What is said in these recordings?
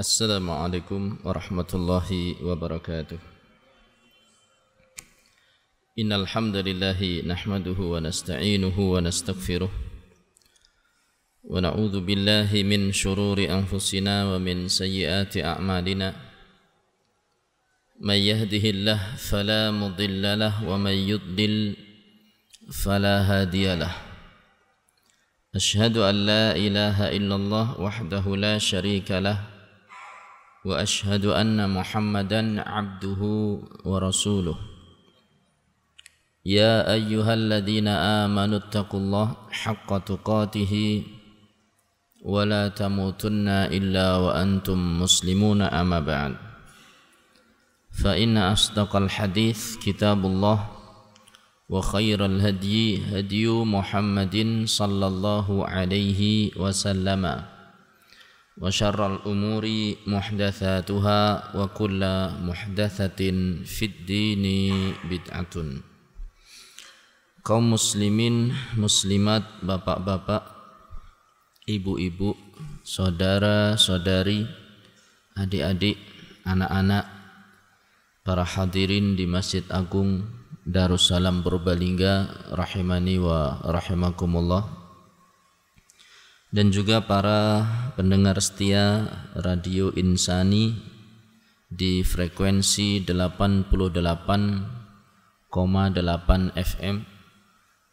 Assalamualaikum warahmatullahi wabarakatuh. Innal hamdalillahi nahmaduhu wa nasta'inuhu wa nastaghfiruh wa na'udzu billahi min shururi anfusina wa min sayyiati a'malina. May yahdihillahu fala mudilla lahu wa may yudlil fala hadiyalah. Ashhadu an la ilaha illallah wahdahu la syarika lah wa ashhadu anna Muhammadan abduhu wa rasuluh. Ya ayyuhalladzina amanu taqullaha haqqa tuqatih wa la tamutunna illa wa antum muslimuna amma ba'd. Fa inna asdaqal hadits kitabullah wa khairal hadyi hadyu Muhammadin sallallahu alaihi wasallama wa syarral umuri muhdatsatuha wa kullu muhdatsatin fid dini bid'atun. Kaum muslimin, muslimat, bapak-bapak, ibu-ibu, saudara-saudari, adik-adik, anak-anak, para hadirin di Masjid Agung Darussalam Purbalingga rahimani wa rahimakumullah, dan juga para pendengar setia Radio Insani di frekuensi 88,8 FM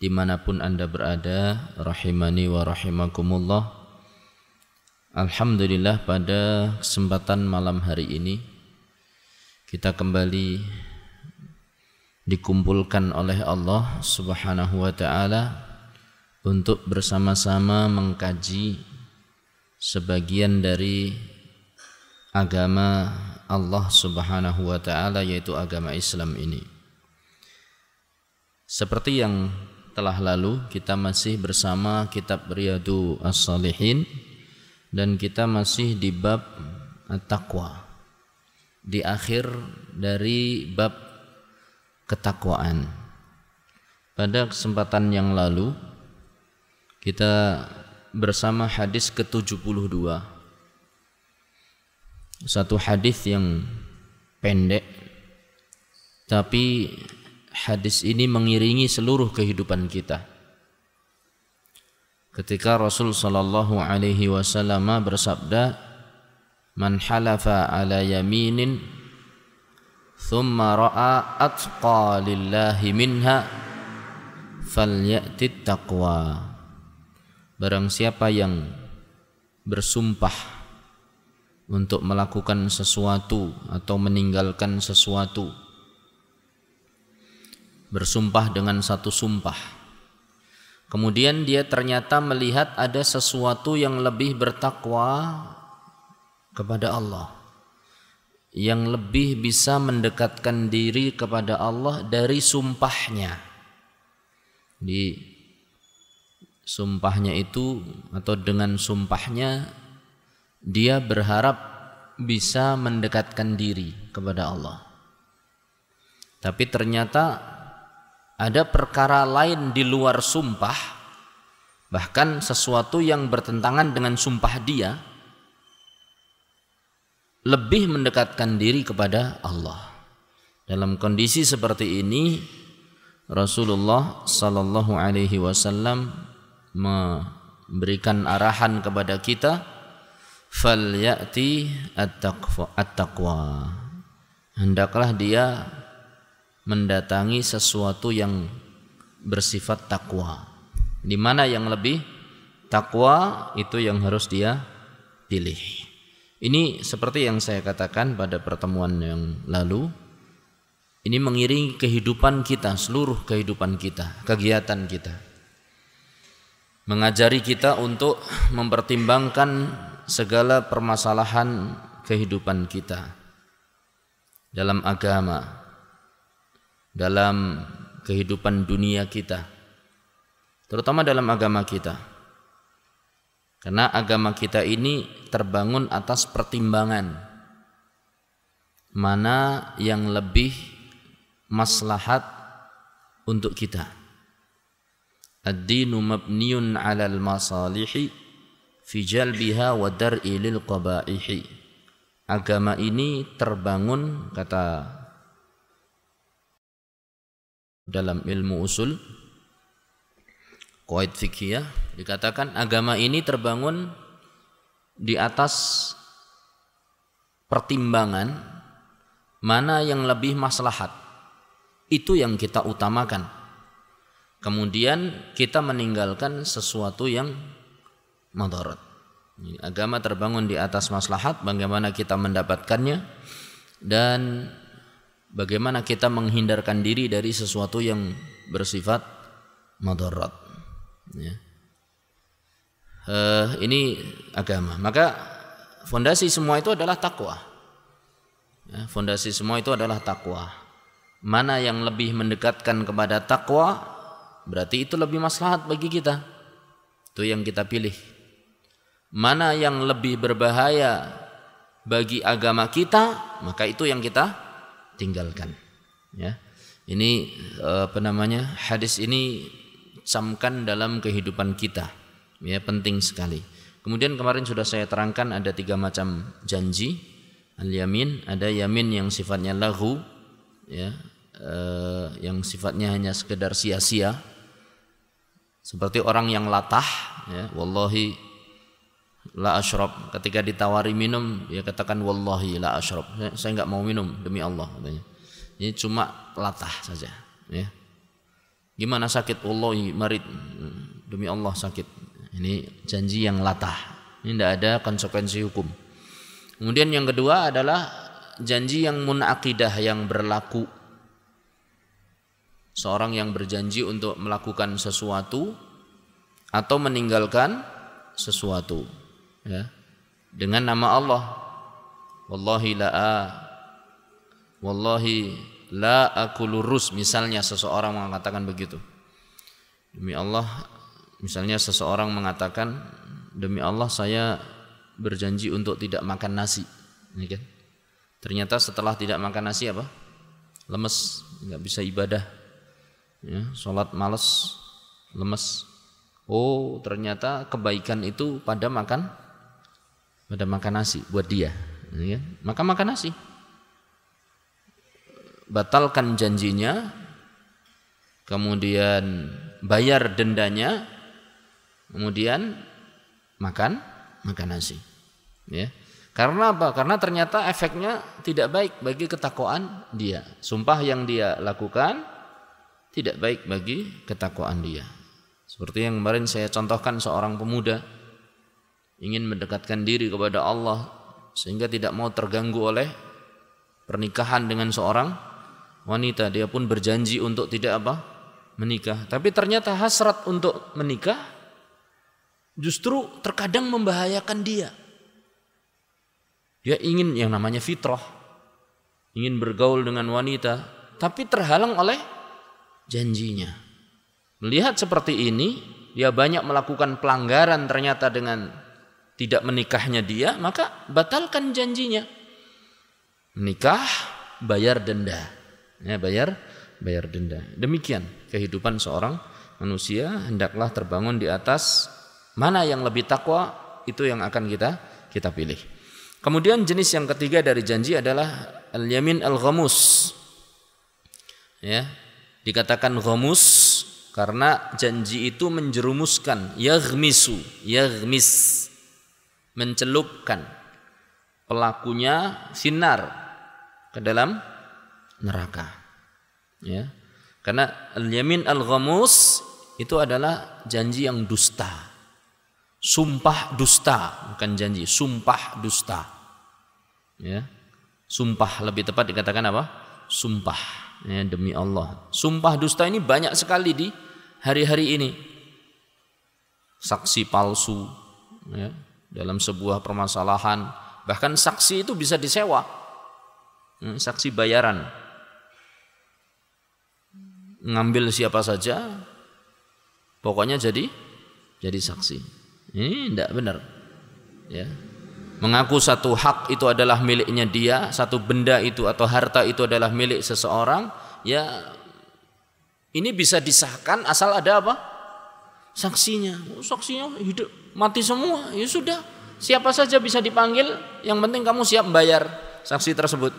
dimanapun Anda berada, rahimani wa rahimakumullah. Alhamdulillah, pada kesempatan malam hari ini kita kembali dikumpulkan oleh Allah Subhanahu wa ta'ala untuk bersama-sama mengkaji sebagian dari agama Allah Subhanahu wa ta'ala, yaitu agama Islam ini. Seperti yang telah lalu, kita masih bersama kitab Riyadhus Shalihin dan kita masih di bab at-taqwa, di akhir dari bab ketakwaan. Pada kesempatan yang lalu kita bersama hadis ke-72, satu hadis yang pendek, tapi hadis ini mengiringi seluruh kehidupan kita. Ketika Rasul sallallahu alaihi wasallam bersabda, "Man halafa ala yaminin thumma ra'a atqa lillahi minha falyati taqwa." Barang siapa yang bersumpah untuk melakukan sesuatu atau meninggalkan sesuatu, bersumpah dengan satu sumpah, kemudian dia ternyata melihat ada sesuatu yang lebih bertakwa kepada Allah, yang lebih bisa mendekatkan diri kepada Allah dari sumpahnya. Di sumpahnya itu atau dengan sumpahnya dia berharap bisa mendekatkan diri kepada Allah, tapi ternyata ada perkara lain di luar sumpah, bahkan sesuatu yang bertentangan dengan sumpah dia, lebih mendekatkan diri kepada Allah. Dalam kondisi seperti ini, Rasulullah sallallahu alaihi wasallam memberikan arahan kepada kita, falyati at-taqwa, hendaklah dia mendatangi sesuatu yang bersifat takwa. Di mana yang lebih takwa, itu yang harus dia pilih. Ini seperti yang saya katakan pada pertemuan yang lalu, ini mengiringi kehidupan kita, seluruh kehidupan kita, kegiatan kita, mengajari kita untuk mempertimbangkan segala permasalahan kehidupan kita dalam agama, dalam kehidupan dunia kita, terutama dalam agama kita. Karena agama kita ini terbangun atas pertimbangan mana yang lebih maslahat untuk kita. Ad-dinu mabniun 'alal masalihi fi jalbiha wa dar'i lil qaba'ihi. agama ini terbangun, kata dalam ilmu usul qawaid fiqhiyah, dikatakan agama ini terbangun di atas pertimbangan mana yang lebih maslahat, itu yang kita utamakan. Kemudian kita meninggalkan sesuatu yang madarat. Agama terbangun di atas maslahat, bagaimana kita mendapatkannya dan bagaimana kita menghindarkan diri dari sesuatu yang bersifat madarat. Ya. Ini agama. Maka fondasi semua itu adalah takwa. Ya, fondasi semua itu adalah takwa. Mana yang lebih mendekatkan kepada takwa, berarti itu lebih maslahat bagi kita. Itu yang kita pilih. Mana yang lebih berbahaya bagi agama kita, maka itu yang kita tinggalkan. Ya. Ini hadis ini camkan dalam kehidupan kita. Ya, penting sekali. Kemudian kemarin sudah saya terangkan ada 3 macam janji. Al-yamin, ada yamin yang sifatnya laghu, ya, yang sifatnya hanya sekedar sia-sia. Seperti orang yang latah, ya, wallahi la asyrab, ketika ditawari minum dia katakan wallahi la asyrab, saya enggak mau minum demi Allah katanya. Ini cuma latah saja, ya. Gimana sakit? Wallahi marid, demi Allah sakit. Ini janji yang latah. Ini tidak ada konsekuensi hukum. Kemudian yang kedua adalah janji yang munaqidah, yang berlaku. Seorang yang berjanji untuk melakukan sesuatu atau meninggalkan sesuatu, ya, dengan nama Allah. Wallahi la akulu rus, misalnya seseorang mengatakan begitu. Demi Allah, misalnya seseorang mengatakan, demi Allah saya berjanji untuk tidak makan nasi, ini kan? Ternyata setelah tidak makan nasi apa? Lemes, nggak bisa ibadah, ya, sholat malas, lemes. Oh, ternyata kebaikan itu pada makan nasi buat dia, ya, maka makan nasi. Batalkan janjinya, kemudian bayar dendanya, kemudian makan nasi, ya. Karena apa? Karena ternyata efeknya tidak baik bagi ketakwaan dia. Sumpah yang dia lakukan tidak baik bagi ketakwaan dia. Seperti yang kemarin saya contohkan, seorang pemuda ingin mendekatkan diri kepada Allah sehingga tidak mau terganggu oleh pernikahan dengan seorang wanita. Dia pun berjanji untuk tidak menikah. Tapi ternyata hasrat untuk menikah justru terkadang membahayakan dia. Dia ingin yang namanya fitrah, ingin bergaul dengan wanita, tapi terhalang oleh janjinya. Melihat seperti ini, dia banyak melakukan pelanggaran ternyata dengan tidak menikahnya dia, maka batalkan janjinya. Menikah, bayar denda. Ya, bayar denda. Demikian kehidupan seorang manusia, hendaklah terbangun di atas mana yang lebih takwa, itu yang akan kita pilih. Kemudian jenis yang ketiga dari janji adalah al-yamin al-ghamus. Ya, dikatakan ghamus karena janji itu menjerumuskan, yaghmis, mencelupkan pelakunya sinar ke dalam neraka. Ya. Karena al-yamin al-ghamus itu adalah janji yang dusta. Sumpah dusta, bukan janji, sumpah dusta. Ya. Sumpah, lebih tepat dikatakan apa? Sumpah, ya, demi Allah. Sumpah dusta ini banyak sekali di hari-hari ini. Saksi palsu, ya, dalam sebuah permasalahan, bahkan saksi itu bisa disewa. Saksi bayaran. Ngambil siapa saja, pokoknya jadi saksi. Ini tidak benar, ya. Mengaku satu hak itu adalah miliknya dia, satu benda itu atau harta itu adalah milik seseorang, ya, ini bisa disahkan asal ada apa? Saksinya. Saksinya hidup mati semua, ya sudah, Siapa saja bisa dipanggil, yang penting kamu siap membayar saksi tersebut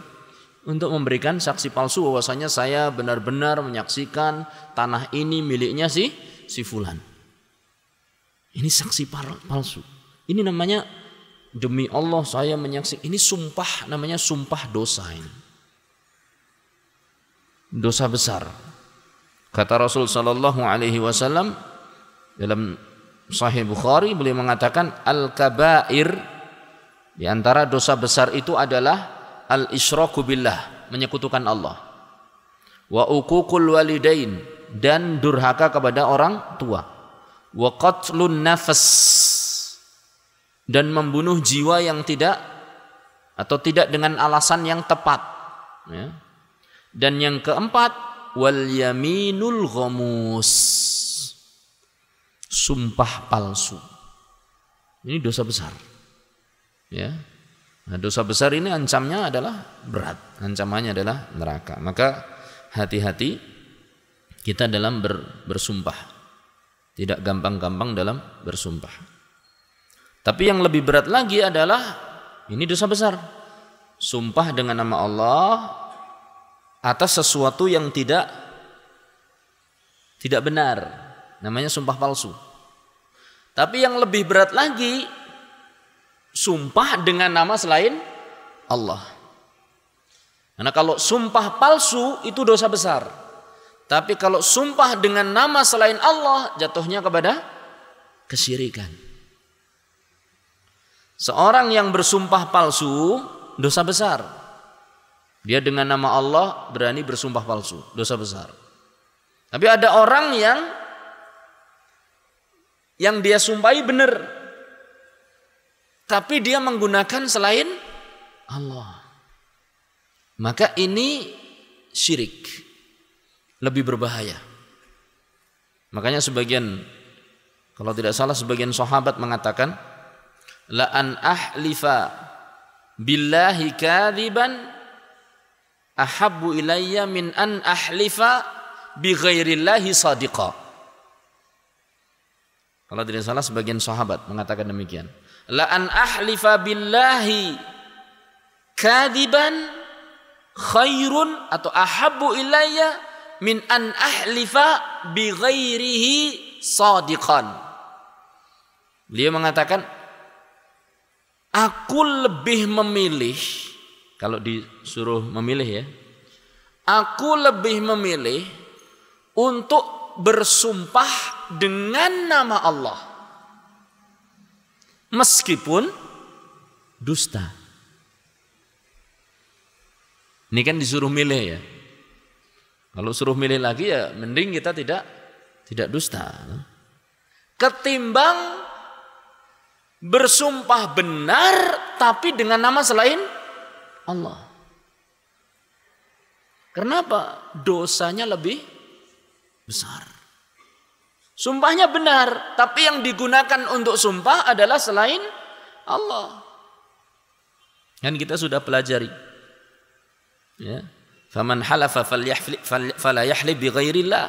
untuk memberikan saksi palsu bahwasanya saya benar-benar menyaksikan tanah ini miliknya si fulan. Ini saksi palsu. Ini namanya demi Allah saya menyaksikan. Ini sumpah, namanya sumpah dosa ini. Dosa besar. Kata Rasul sallallahu alaihi wasallam dalam Sahih Bukhari, beliau mengatakan al-kabair, di antara dosa besar itu adalah al-isyraku billah, menyekutukan Allah. Wa uququl walidain, dan durhaka kepada orang tua. Wa qatlun nafas, dan membunuh jiwa yang tidak dengan alasan yang tepat. Ya. Dan yang keempat, wal yaminul ghamus, sumpah palsu. Ini dosa besar. Ya. Nah, dosa besar ini ancamnya adalah berat, ancamannya adalah neraka. Maka hati-hati kita dalam bersumpah. Tidak gampang-gampang dalam bersumpah. Tapi yang lebih berat lagi adalah ini dosa besar. Sumpah dengan nama Allah atas sesuatu yang tidak benar. Namanya sumpah palsu. Tapi yang lebih berat lagi, sumpah dengan nama selain Allah. Karena kalau sumpah palsu itu dosa besar. Tapi kalau sumpah dengan nama selain Allah, jatuhnya kepada kesyirikan. Seorang yang bersumpah palsu, dosa besar. Dia dengan nama Allah berani bersumpah palsu, dosa besar. Tapi ada orang yang dia sumpahi benar, tapi dia menggunakan selain Allah. Maka ini syirik, lebih berbahaya. Makanya kalau tidak salah sebagian sahabat mengatakan, la an ahlifa billahi kadziban ahabbu ilayya min an ahlifa bi ghairillahi sadiqa. Kalau tidak salah sebagian sahabat mengatakan demikian. La an ahlifa billahi kadiban khairun atau ahabbu ilayya min an ahlifa bi ghairihi sadiqan. Beliau mengatakan, aku lebih memilih, kalau disuruh memilih ya, aku lebih memilih untuk bersumpah dengan nama Allah meskipun dusta. Ini kan disuruh milih ya. Kalau suruh milih lagi ya mending kita tidak dusta. Ketimbang bersumpah benar tapi dengan nama selain Allah. Kenapa? Dosanya lebih besar. Sumpahnya benar, tapi yang digunakan untuk sumpah adalah selain Allah. Kan kita sudah pelajari. Ya. Faman halafa fala yahlib bi ghairillah.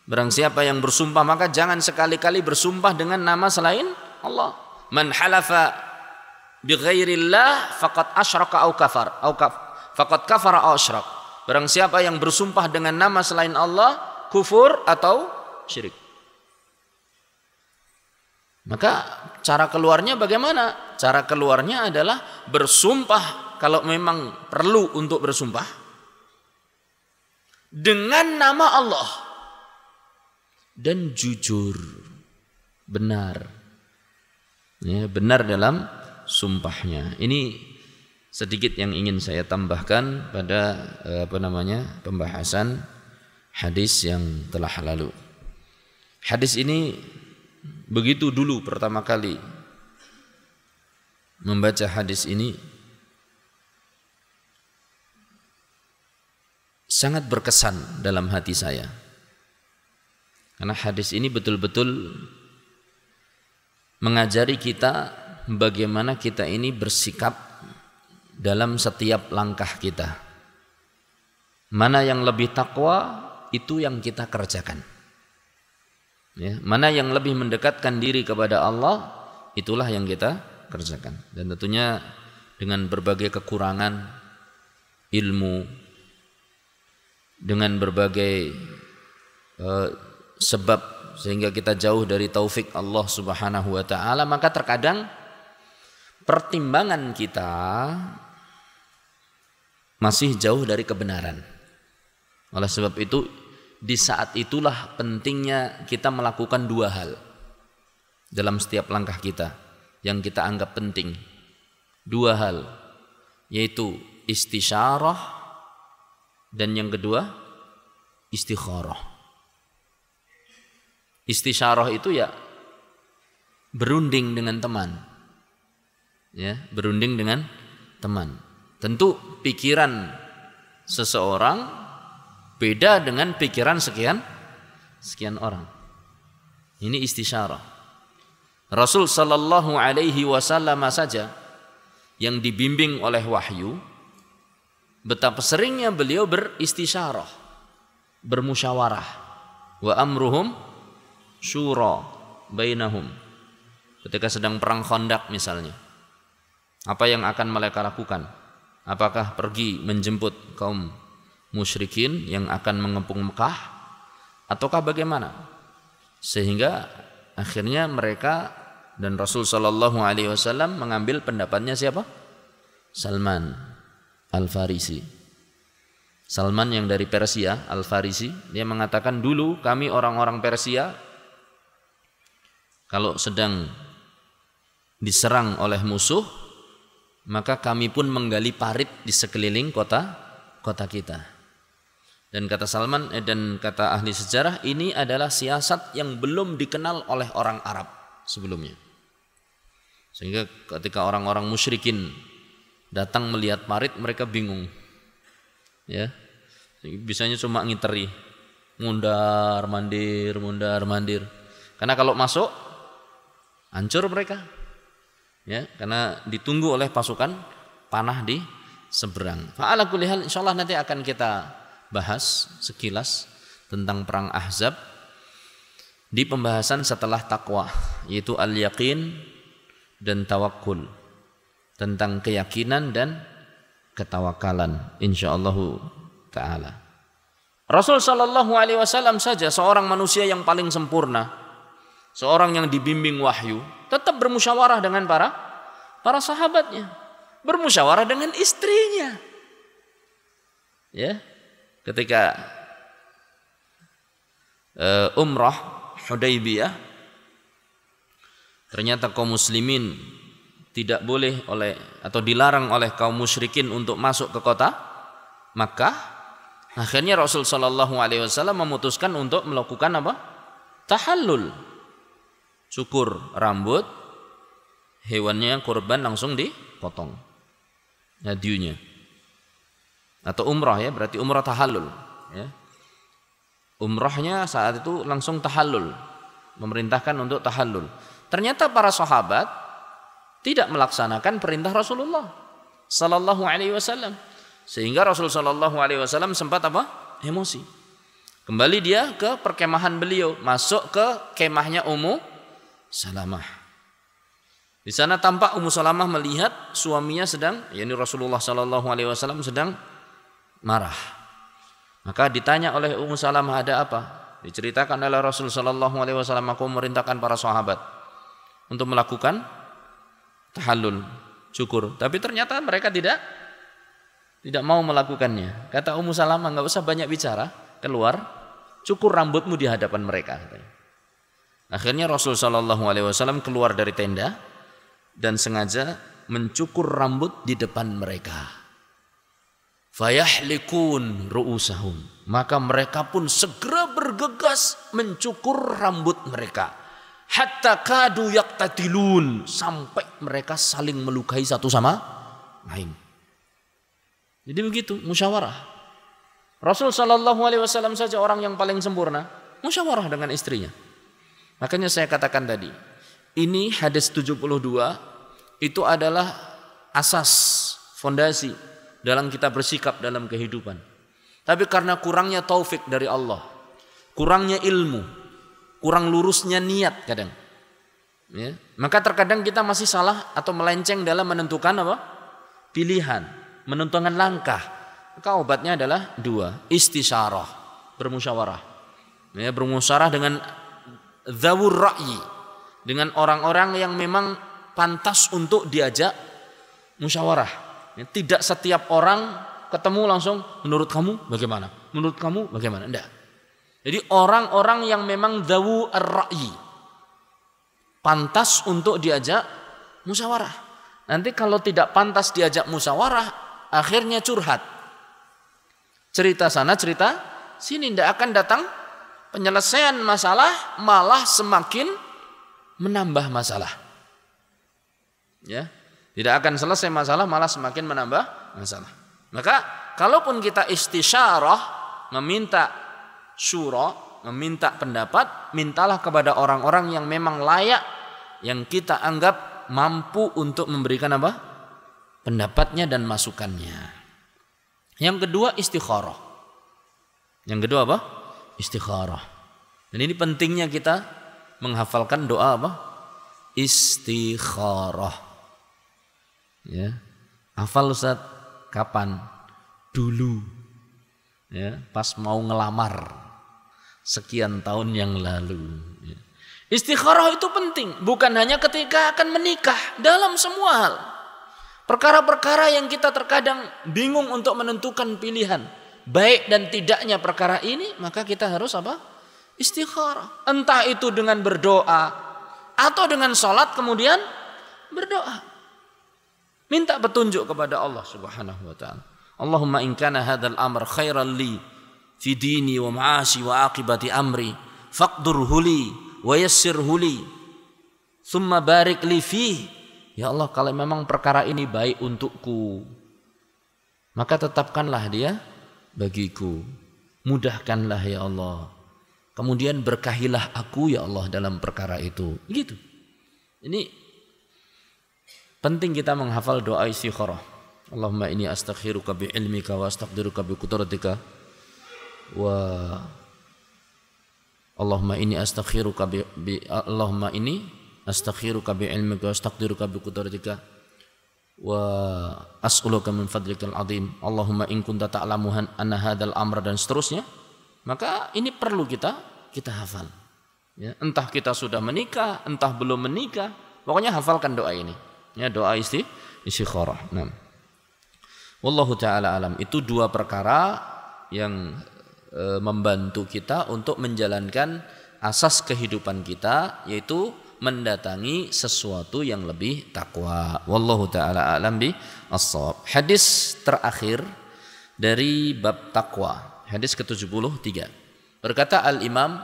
Barang siapa yang bersumpah maka jangan sekali-kali bersumpah dengan nama selain Allah. Man halafa bi ghairillah faqad asyraka au kafar faqad kafara au asyrak. Barang siapa yang bersumpah dengan nama selain Allah, kufur atau syirik. Maka cara keluarnya bagaimana? Cara keluarnya adalah bersumpah kalau memang perlu untuk bersumpah dengan nama Allah dan jujur, benar. Ya, benar dalam sumpahnya. Ini sedikit yang ingin saya tambahkan pada pembahasan hadis yang telah lalu. Hadis ini begitu dulu pertama kali membaca hadis ini sangat berkesan dalam hati saya. Karena hadis ini betul-betul mengajari kita bagaimana kita ini bersikap dalam setiap langkah kita. Mana yang lebih takwa, itu yang kita kerjakan. Ya, mana yang lebih mendekatkan diri kepada Allah, itulah yang kita kerjakan. Dan tentunya dengan berbagai kekurangan ilmu, dengan berbagai sebab sehingga kita jauh dari taufik Allah Subhanahu wa taala, maka terkadang pertimbangan kita masih jauh dari kebenaran. Oleh sebab itu, di saat itulah pentingnya kita melakukan dua hal dalam setiap langkah kita yang kita anggap penting. Dua hal, yaitu istisyarah dan yang kedua istikharah. Istisyarah itu ya berunding dengan teman. Ya, berunding dengan teman. Tentu pikiran seseorang beda dengan pikiran sekian orang. Ini istisyarah. Rasul sallallahu alaihi wasallam saja yang dibimbing oleh wahyu, betapa seringnya beliau beristisyarah, bermusyawarah. Wa amruhum syura bainahum. Ketika sedang perang Khandaq misalnya, apa yang akan mereka lakukan? Apakah pergi menjemput kaum musyrikin yang akan mengepung Mekah, ataukah bagaimana? Sehingga akhirnya mereka dan Rasul sallallahu alaihi wasallam mengambil pendapatnya siapa? Salman Al-Farisi. Salman yang dari Persia, Al-Farisi, dia mengatakan, dulu kami orang-orang Persia kalau sedang diserang oleh musuh, maka kami pun menggali parit di sekeliling kota kita. Dan kata Salman dan kata ahli sejarah, ini adalah siasat yang belum dikenal oleh orang Arab sebelumnya. Sehingga ketika orang-orang musyrikin datang melihat parit, mereka bingung. Ya. Bisanya cuma ngiteri, mundar mandir. Karena kalau masuk hancur mereka. Ya, karena ditunggu oleh pasukan panah di seberang. Fa'ala kulli hal, insyaallah nanti akan kita bahas sekilas tentang perang Ahzab di pembahasan setelah takwa, yaitu al-yaqin dan tawakkul, tentang keyakinan dan ketawakalan insyaallah taala. Rasul sallallahu alaihi wasallam saja seorang manusia yang paling sempurna, seorang yang dibimbing wahyu, tetap bermusyawarah dengan para sahabatnya, bermusyawarah dengan istrinya. Ya, ketika umrah Hudaybiyah, ternyata kaum muslimin tidak boleh atau dilarang oleh kaum musyrikin untuk masuk ke kota Makkah. Akhirnya Rasul sallallahu alaihi wasallam memutuskan untuk melakukan apa? Tahallul. Cukur rambut, hewannya kurban langsung dipotong hadiunya. Atau umrah ya, berarti umrah tahallul ya. Umrahnya saat itu langsung tahallul, memerintahkan untuk tahallul. Ternyata para sahabat tidak melaksanakan perintah Rasulullah sallallahu alaihi wasallam, sehingga Rasul sallallahu alaihi wasallam sempat apa? Emosi. Kembali dia ke perkemahan beliau, masuk ke kemahnya Ummu Salamah. Di sana tampak Ummu Salamah melihat suaminya sedang, yakni Rasulullah sallallahu alaihi wasallam sedang marah. Maka ditanya oleh Ummu Salamah, ada apa? Diceritakan oleh Rasul sallallahu alaihi wasallam, aku memerintahkan para sahabat untuk melakukan tahallul, cukur. Tapi ternyata mereka tidak mau melakukannya. Kata Ummu Salamah, enggak usah banyak bicara, keluar, cukur rambutmu di hadapan mereka. Akhirnya Rasul sallallahu alaihi wasallam keluar dari tenda dan sengaja mencukur rambut di depan mereka. Fayahlikun ru'usahum, maka mereka pun segera bergegas mencukur rambut mereka. Hatta kadu yaqtatilun, sampai mereka saling melukai satu sama lain. Jadi begitu musyawarah. Rasul sallallahu alaihi wasallam saja orang yang paling sempurna, musyawarah dengan istrinya. Makanya saya katakan tadi, ini hadis 72 itu adalah asas, fondasi dalam kita bersikap dalam kehidupan. Tapi karena kurangnya taufik dari Allah, kurangnya ilmu, kurang lurusnya niat kadang, Ya. Maka terkadang kita masih salah atau melenceng dalam menentukan apa? Pilihan, menentukan langkah. Maka obatnya adalah dua, istisyarah, bermusyawarah. Ya, bermusyawarah dengan dzawur ra'yi, dengan orang-orang yang memang pantas untuk diajak musyawarah. Ya, tidak setiap orang ketemu langsung menurut kamu bagaimana? Menurut kamu bagaimana? Enggak. Jadi orang-orang yang memang dzawu ar-ra'yi pantas untuk diajak musyawarah. Nanti kalau tidak pantas diajak musyawarah, akhirnya curhat. Cerita sana, cerita sini, tidak akan datang penyelesaian masalah, malah semakin menambah masalah. Ya, tidak akan selesai masalah, malah semakin menambah masalah. Maka kalaupun kita istisyarah, meminta syura, meminta pendapat, mintalah kepada orang-orang yang memang layak, yang kita anggap mampu untuk memberikan apa? Pendapatnya dan masukannya. Yang kedua istikharah. Yang kedua apa? Istikharah. Dan ini pentingnya kita menghafalkan doa apa? Istikharah. Ya. Hafal Ustaz, kapan? Dulu. Ya, pas mau ngelamar sekian tahun yang lalu. Ya. Istikharah itu penting, bukan hanya ketika akan menikah, dalam semua hal. Perkara-perkara yang kita terkadang bingung untuk menentukan pilihan, baik dan tidaknya perkara ini, maka kita harus apa? Istikharah. Entah itu dengan berdoa atau dengan sholat kemudian berdoa. Minta petunjuk kepada Allah Subhanahu wa taala. Allahumma in kana hadzal amr khairan li fi dini wa ma'ashi wa aqibati amri faqdurhu li wa yassirhu li thumma barik li fihi. Ya Allah, kalau memang perkara ini baik untukku, maka tetapkanlah dia bagiku. Mudahkanlah ya Allah. Kemudian berkahilah aku ya Allah dalam perkara itu. Gitu. Ini penting kita menghafal doa istikharah. Allahumma inni astakhiruka bi ilmika wa astaqdiruka bi qudratika wa Allahumma inni astakhiruka bi Allahumma inni astakhiruka bi ilmika wa astaqdiruka bi qudratika wa as'aluka min fadlikal azim. Allahumma in kunta ta'lamu anna hadzal amra, dan seterusnya. Maka ini perlu kita hafal. Ya, entah kita sudah menikah, entah belum menikah, pokoknya hafalkan doa ini. Ya, doa istikharah. Nah. Wallahu taala alam. Itu dua perkara yang membantu kita untuk menjalankan asas kehidupan kita, yaitu mendatangi sesuatu yang lebih takwa. Wallahu taala alam bi as-shawab. Hadis terakhir dari bab takwa, hadis ke-73. Berkata Al-Imam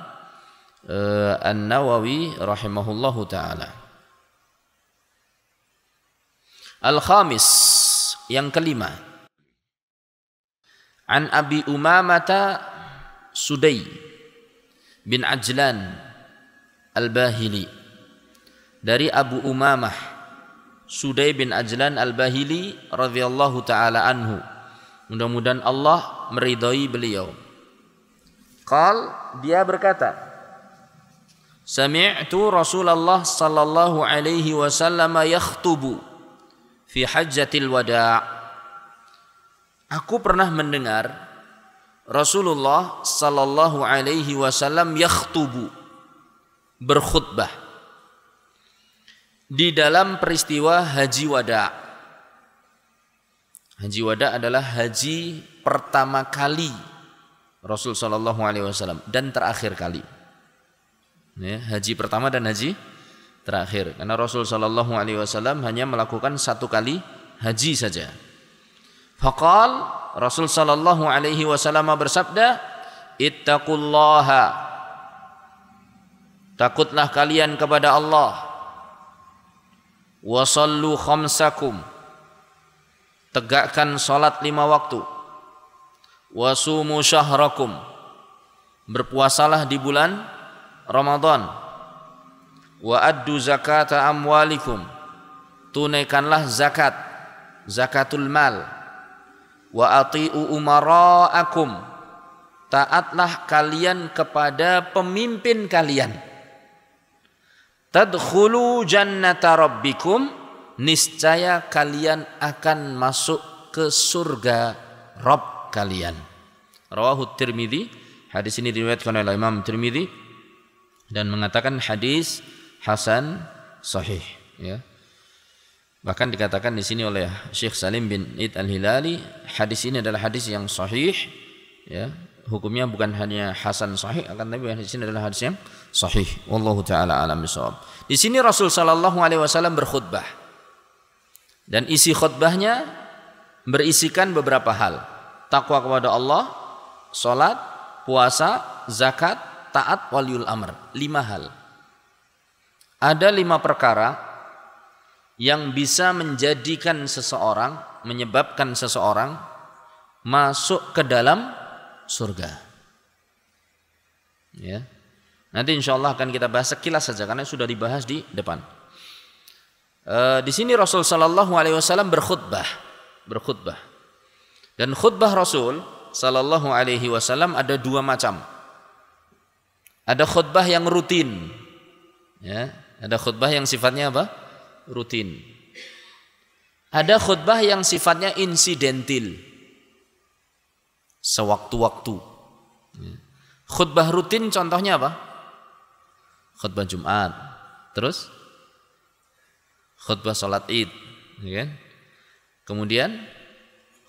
An-Nawawi rahimahullahu taala. Al-khamis, yang kelima. An Abi Umamata Sudai bin Ajlan Al-Bahili, dari Abu Umamah Sudai bin Ajlan Al-Bahili radhiyallahu taala anhu, mudah-mudahan Allah meridai beliau. Dia berkata, sami'tu Rasulullah sallallahu alaihi wasallam yakhtubu fi hajjatil wada'. Aku pernah mendengar Rasulullah sallallahu alaihi wasallam yakhtubu, berkhutbah di dalam peristiwa haji wada'. Haji wada' adalah haji pertama kali Rasul sallallahu alaihi wasallam dan terakhir kali. Ya, haji pertama dan haji terakhir. Karena Rasul sallallahu alaihi wasallam hanya melakukan satu kali haji saja. Faqal, Rasul sallallahu alaihi wasallam bersabda, ittaqullaha, takutlah kalian kepada Allah. Wa sallu khamsakum, tegakkan salat 5 waktu. Wa sumu syahrakum, berpuasalah di bulan Ramadan. Wa addu zakata amwalikum, tunaikanlah zakat, zakatul mal. Wa ati'u umara'akum, taatlah kalian kepada pemimpin kalian. tadkhulu jannata rabbikum, niscaya kalian akan masuk ke surga Rabb kalian. Rawahu Tirmidzi, hadis ini diriwayatkan oleh Imam Tirmidzi dan mengatakan hadis hasan sahih, ya. Bahkan dikatakan di sini oleh Syekh Salim bin Id Al-Hilali, hadis ini adalah hadis yang sahih, ya. Hukumnya bukan hanya hasan sahih, akan tapi hadis ini adalah hadis yang sahih. Wallahu taala alam bisawab. Di sini Rasul sallallahu alaihi wasallam berkhutbah. Dan isi khutbahnya berisikan beberapa hal. Takwa kepada Allah, salat, puasa, zakat, taat waliul amr. 5 hal. Ada 5 perkara yang bisa menjadikan seseorang, menyebabkan seseorang masuk ke dalam surga. Ya. Nanti insyaallah akan kita bahas sekilas saja karena sudah dibahas di depan. Di sini Rasul sallallahu alaihi wasallam berkhutbah. Dan khutbah Rasul sallallahu alaihi wasallam ada 2 macam. Ada khutbah yang rutin. Ya, ada khutbah yang sifatnya apa? Rutin. Ada khutbah yang sifatnya insidentil. Sewaktu-waktu. Khutbah rutin contohnya apa? Khutbah Jumat. Terus khutbah salat Id, ya kan? Kemudian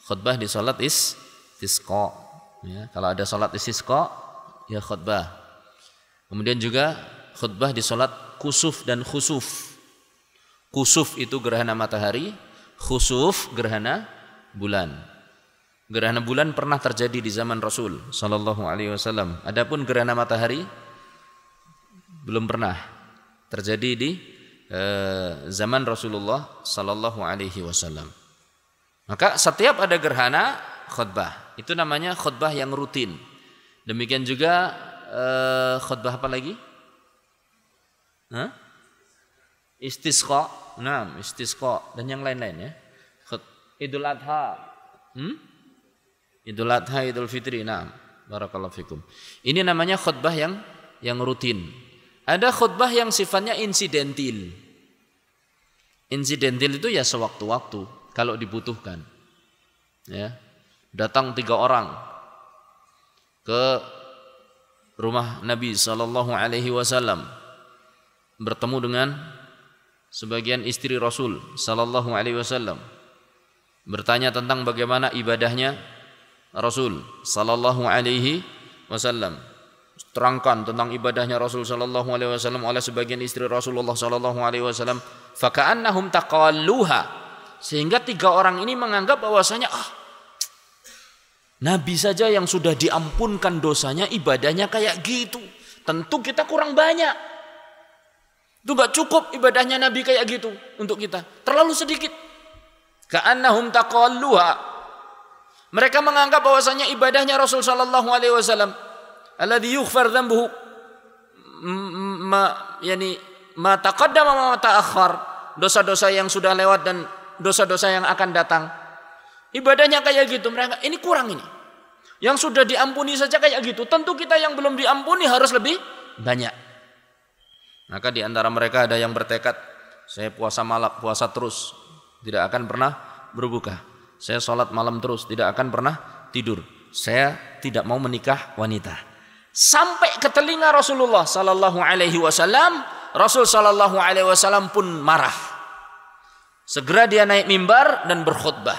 khutbah di salat istisqa, ya. Kalau ada salat istisqa, ya khutbah. Kemudian juga khutbah di salat kusuf dan khusuf. Kusuf itu gerhana matahari, khusuf gerhana bulan. Gerhana bulan pernah terjadi di zaman Rasul sallallahu alaihi wasallam. Adapun gerhana matahari belum pernah terjadi di zaman Rasulullah sallallahu alaihi wasallam. Maka setiap ada gerhana khutbah, itu namanya khutbah yang rutin. Demikian juga khutbah apa lagi? Istisqa, istisqa dan yang lain-lain, ya. Idul Adha. Idul Adha, Idul Fitri. Barakallahu fikum. Ini namanya khutbah yang rutin. Ada khutbah yang sifatnya insidentil. Insidentil itu ya sewaktu-waktu kalau dibutuhkan. Ya. Datang 3 orang ke rumah Nabi sallallahu alaihi wasallam, bertemu dengan sebagian istri Rasul sallallahu alaihi wasallam, bertanya tentang bagaimana ibadahnya Rasul sallallahu alaihi wasallam. Terangkan tentang ibadahnya Rasul sallallahu alaihi wasallam oleh sebagian istri Rasulullah sallallahu alaihi wasallam. Faka'annahum taqalluha, sehingga 3 orang ini menganggap bahwasanya Nabi saja yang sudah diampunkan dosanya, ibadahnya kayak gitu. Tentu kita kurang banyak. Itu enggak cukup ibadahnya Nabi kayak gitu untuk kita. Terlalu sedikit. Ka'annahum taqalluha. Mereka menganggap bahwasanya ibadahnya Rasul sallallahu alaihi wasallam alladzi yughfar dzambuhu ma taqaddama ma ta'akhkhar, dosa-dosa yang sudah lewat dan dosa-dosa yang akan datang. Ibadahnya kayak gitu, mereka ini kurang ini. Yang sudah diampuni saja kayak gitu, tentu kita yang belum diampuni harus lebih banyak. Maka di antara mereka ada yang bertekad, saya puasa malam, puasa terus, tidak akan pernah berbuka. Saya sholat malam terus, tidak akan pernah tidur. Saya tidak mau menikah wanita. Sampai ke telinga Rasulullah sallallahu alaihi wasallam, Rasul sallallahu alaihi wasallam pun marah. Segera dia naik mimbar dan berkhutbah.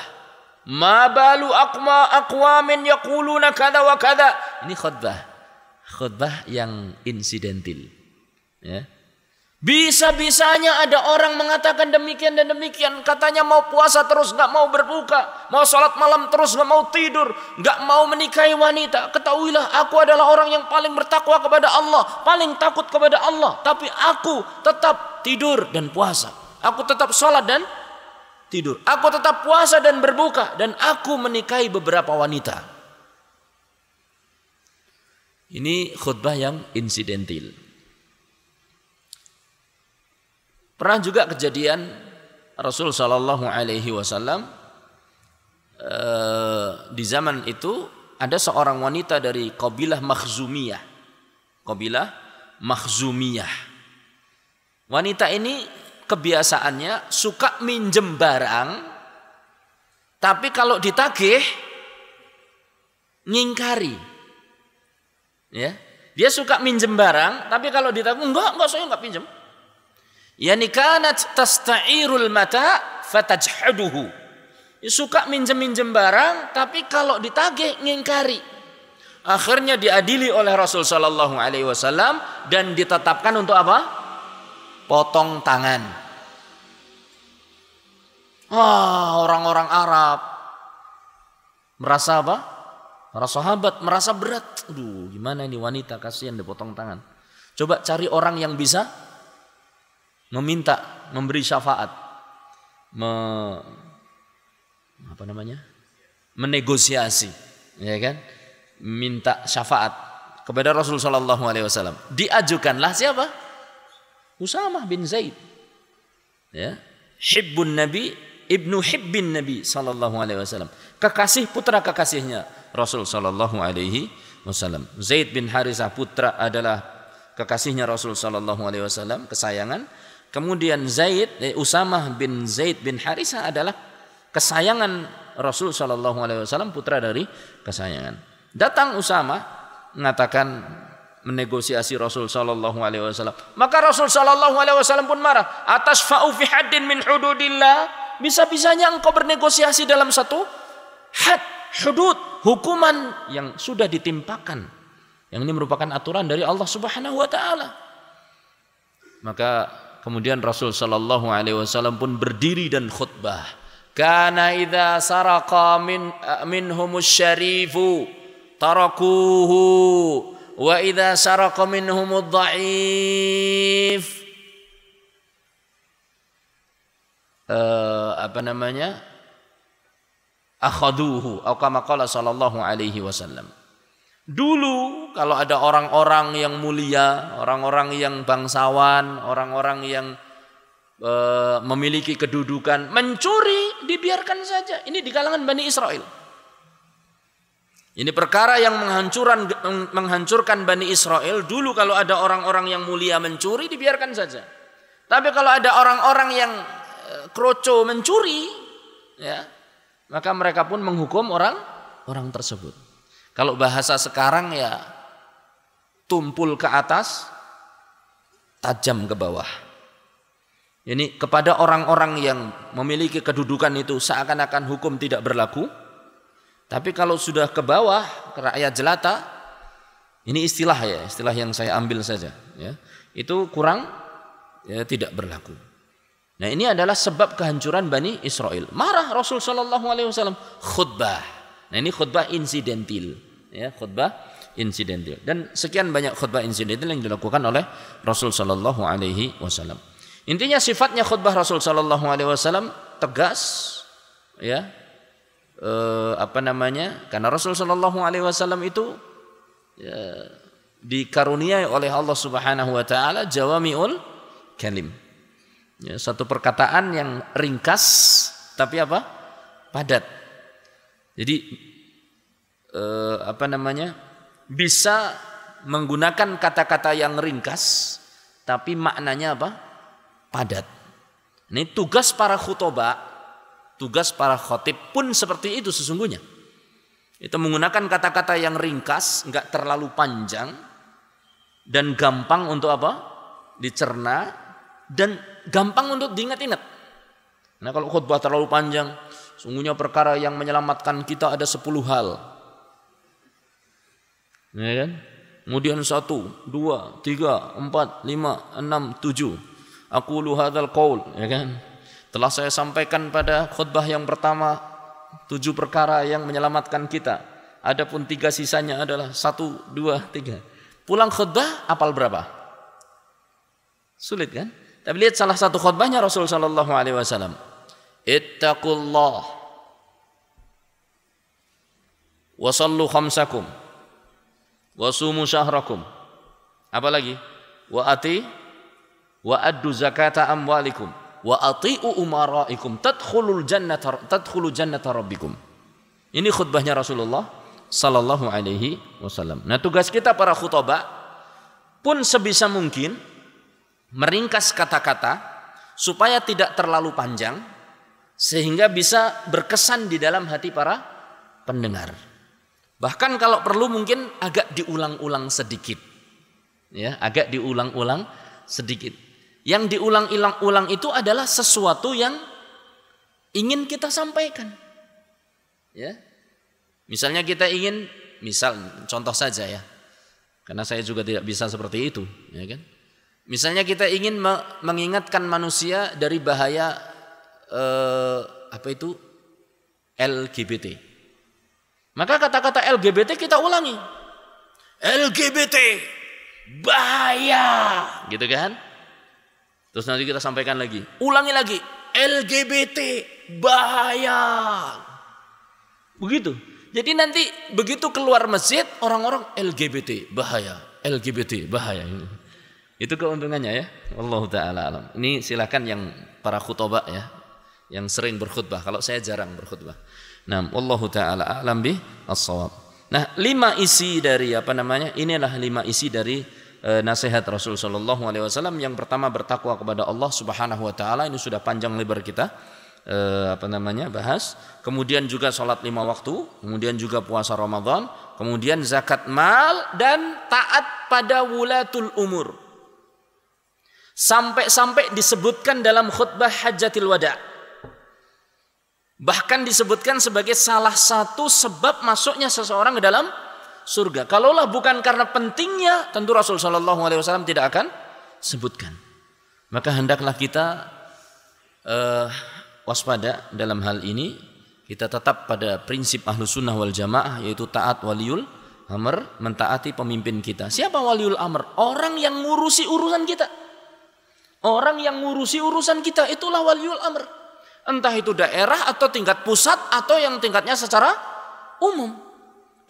Ma balu aqwamin yaquluna kada wa kada. Ini khutbah yang insidentil, ya. Bisa-bisanya ada orang mengatakan demikian dan demikian, katanya mau puasa terus, nggak mau berbuka, mau sholat malam terus, nggak mau tidur, nggak mau menikahi wanita. Ketahuilah, aku adalah orang yang paling bertakwa kepada Allah, paling takut kepada Allah, tapi aku tetap tidur dan puasa, aku tetap sholat dan tidur, aku tetap puasa dan berbuka, dan aku menikahi beberapa wanita. Ini khutbah yang insidentil. Pernah juga kejadian Rasul sallallahu alaihi wasallam di zaman itu ada seorang wanita dari kabilah Makhzumiyah. Kabilah Makhzumiyah. Wanita ini kebiasaannya suka minjem barang, tapi kalau ditagih ngingkari. Ya, dia suka minjem barang, tapi kalau ditagih enggak saya enggak pinjam. Yani kanat tasta'irul mata fatajhaduhu. Suka minjem barang, tapi kalau ditagih ngingkari. Akhirnya diadili oleh Rasul sallallahu alaihi wasallam dan ditetapkan untuk apa? Potong tangan. Orang-orang Arab merasa apa? Para sahabat merasa berat. Aduh, gimana ini wanita kasihan dipotong tangan. Coba cari orang yang bisa meminta, memberi syafaat, menegosiasi, ya kan? Minta syafaat kepada Rasul sallallahu alaihi wasallam. Diajukanlah siapa? Usamah bin Zaid. Ya, hibbun Nabi, ibnu hibbin Nabi sallallahu alaihi wasallam. Kekasih putra kekasihnya Rasul sallallahu alaihi wasallam. Zaid bin Harisah putra adalah kekasihnya Rasul sallallahu alaihi wasallam, kesayangan. Kemudian Usamah bin Zaid bin Harisah adalah kesayangan Rasul sallallahu alaihi wasallam, putra dari kesayangan. Datang Usamah mengatakan menegosiasi Rasul sallallahu alaihi wasallam. Maka Rasul sallallahu alaihi wasallam pun marah. Atasfa'u fi haddin min hududillah? Bisa-bisanya engkau bernegosiasi dalam satu had, hudud, hukuman yang sudah ditimpakan. Yang ini merupakan aturan dari Allah Subhanahu wa taala. Maka kemudian Rasul sallallahu alaihi wasallam pun berdiri dan khutbah. Kana idza saraqa minhumus syarifu tarakuhu wa idza saraqa minhumud dha'if akhaduhu atau kama qala sallallahu alaihi wasallam. Dulu kalau ada orang-orang yang mulia, orang-orang yang bangsawan, orang-orang yang memiliki kedudukan mencuri, dibiarkan saja. Ini di kalangan Bani Israel. Ini perkara yang menghancurkan Bani Israel. Dulu kalau ada orang-orang yang mulia mencuri, dibiarkan saja. Tapi kalau ada orang-orang yang kroco mencuri, ya, maka mereka pun menghukum orang tersebut. Kalau bahasa sekarang ya tumpul ke atas, tajam ke bawah. Ini kepada orang-orang yang memiliki kedudukan itu seakan-akan hukum tidak berlaku. Tapi kalau sudah ke bawah, ke rakyat jelata, ini istilah yang saya ambil saja, ya, itu kurang, ya, tidak berlaku. Nah, ini adalah sebab kehancuran Bani Israel. Marah Rasul sallallahu alaihi wasallam, khutbah. Nah, ini khutbah insidentil, ya, khutbah insidentil. Dan sekian banyak khutbah insidentil yang dilakukan oleh Rasul sallallahu alaihi wasallam. Intinya sifatnya khutbah Rasul sallallahu alaihi wasallam tegas, ya. Karena Rasul sallallahu alaihi wasallam itu ya, dikaruniai oleh Allah Subhanahu wa taala jawami'ul kalim. Ya, satu perkataan yang ringkas tapi apa? Padat. Jadi bisa menggunakan kata-kata yang ringkas tapi maknanya apa? Padat. Ini tugas para khutbah, tugas para khotib pun seperti itu sesungguhnya. Itu menggunakan kata-kata yang ringkas, enggak terlalu panjang dan gampang untuk apa? Dicerna dan gampang untuk diingat-ingat. Nah, kalau khutbah terlalu panjang, sungguhnya perkara yang menyelamatkan kita ada 10 hal. Ya kan? Kemudian 1, 2, 3, 4, 5, 6, 7. Aqulu hadzal qaul, ya kan? Telah saya sampaikan pada khutbah yang pertama 7 perkara yang menyelamatkan kita. Adapun 3 sisanya adalah 1, 2, 3. Pulang khutbah apal berapa? Sulit kan? Tapi lihat salah satu khutbahnya Rasul sallallahu alaihi wasallam. Ittaqullah wa sallu khamsakum wa sumu syahrakum. Apa lagi? Wa addu zakata amwalikum. Wa ati'u umaraikum tadkhulu jannata rabbikum. Ini khutbahnya Rasulullah sallallahu alaihi wasallam. Nah, tugas kita para khutbah pun sebisa mungkin meringkas kata-kata supaya tidak terlalu panjang sehingga bisa berkesan di dalam hati para pendengar. Bahkan kalau perlu mungkin agak diulang-ulang sedikit. Ya, agak diulang-ulang sedikit. Yang diulang-ulang itu adalah sesuatu yang ingin kita sampaikan. Ya. Misalnya kita ingin, contoh saja ya. Karena saya juga tidak bisa seperti itu, ya kan? Misalnya kita ingin mengingatkan manusia dari bahaya LGBT. Maka kata-kata LGBT kita ulangi. LGBT bahaya, gitu kan? Terus nanti kita sampaikan lagi, ulangi lagi, LGBT bahaya. Begitu. Jadi nanti begitu keluar masjid orang-orang LGBT bahaya, LGBT bahaya. Itu keuntungannya ya. Wallahu taala alam. Ini silakan yang para khutbah ya, yang sering berkhutbah. Kalau saya jarang berkhutbah. Nah, wallahu taala alam bi as-shawab. Nah, 5 isi dari inilah 5 isi dari nasihat Rasul sallallahu alaihi wasallam. Yang pertama bertakwa kepada Allah Subhanahu wa taala. Ini sudah panjang lebar kita bahas. Kemudian juga salat 5 waktu, kemudian juga puasa Ramadan, kemudian zakat mal dan taat pada wulatul umur. Sampai-sampai disebutkan dalam khutbah Hajjatil Wada'. Bahkan disebutkan sebagai salah satu sebab masuknya seseorang ke dalam surga. Kalaulah bukan karena pentingnya, tentu Rasul sallallahu alaihi wasallam tidak akan sebutkan. Maka hendaklah kita waspada dalam hal ini. Kita tetap pada prinsip Ahlus Sunnah wal Jamaah, yaitu taat waliul amr, mentaati pemimpin kita. Siapa waliul amr? Orang yang ngurusi urusan kita. Orang yang ngurusi urusan kita itulah waliul amr. Entah itu daerah atau tingkat pusat atau yang tingkatnya secara umum.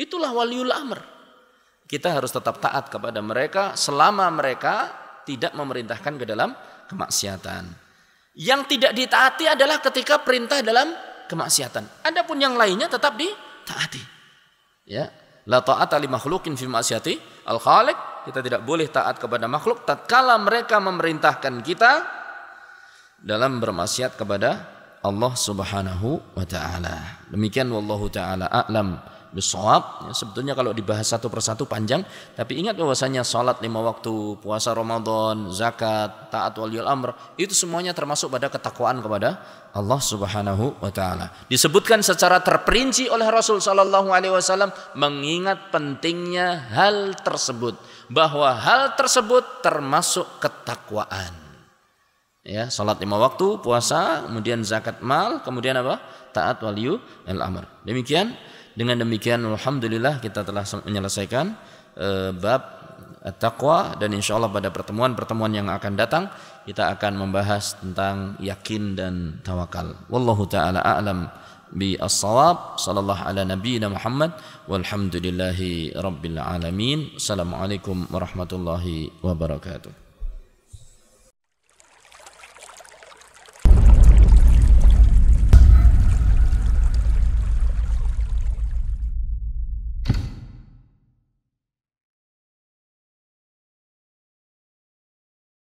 Itulah waliul amr. Kita harus tetap taat kepada mereka selama mereka tidak memerintahkan ke dalam kemaksiatan. Yang tidak ditaati adalah ketika perintah dalam kemaksiatan. Adapun yang lainnya tetap ditaati. Ya, la ta'ata li makhluqin fi ma'siyati al-khaliq. Kita tidak boleh taat kepada makhluk tatkala mereka memerintahkan kita dalam bermaksiat kepada Allah Subhanahu wa taala. Demikian wallahu taala a'lam bissawab. Ya, sebetulnya kalau dibahas satu persatu panjang, tapi ingat bahwasanya salat 5 waktu, puasa Ramadan, zakat, taat waliul amr, itu semuanya termasuk pada ketakwaan kepada Allah Subhanahu wa taala. Disebutkan secara terperinci oleh Rasul sallallahu alaihi wasallam mengingat pentingnya hal tersebut, bahwa hal tersebut termasuk ketakwaan. Ya, salat 5 waktu, puasa, kemudian zakat mal, kemudian apa? Taat waliul amr. Dengan demikian alhamdulillah kita telah menyelesaikan bab at-taqwa, dan insyaallah pada pertemuan-pertemuan yang akan datang kita akan membahas tentang yakin dan tawakal. Wallahu taala a'lam bi as-shawab. Sallallahu ala nabiyyina Muhammad walhamdulillahi rabbil alamin. Assalamualaikum warahmatullahi wabarakatuh.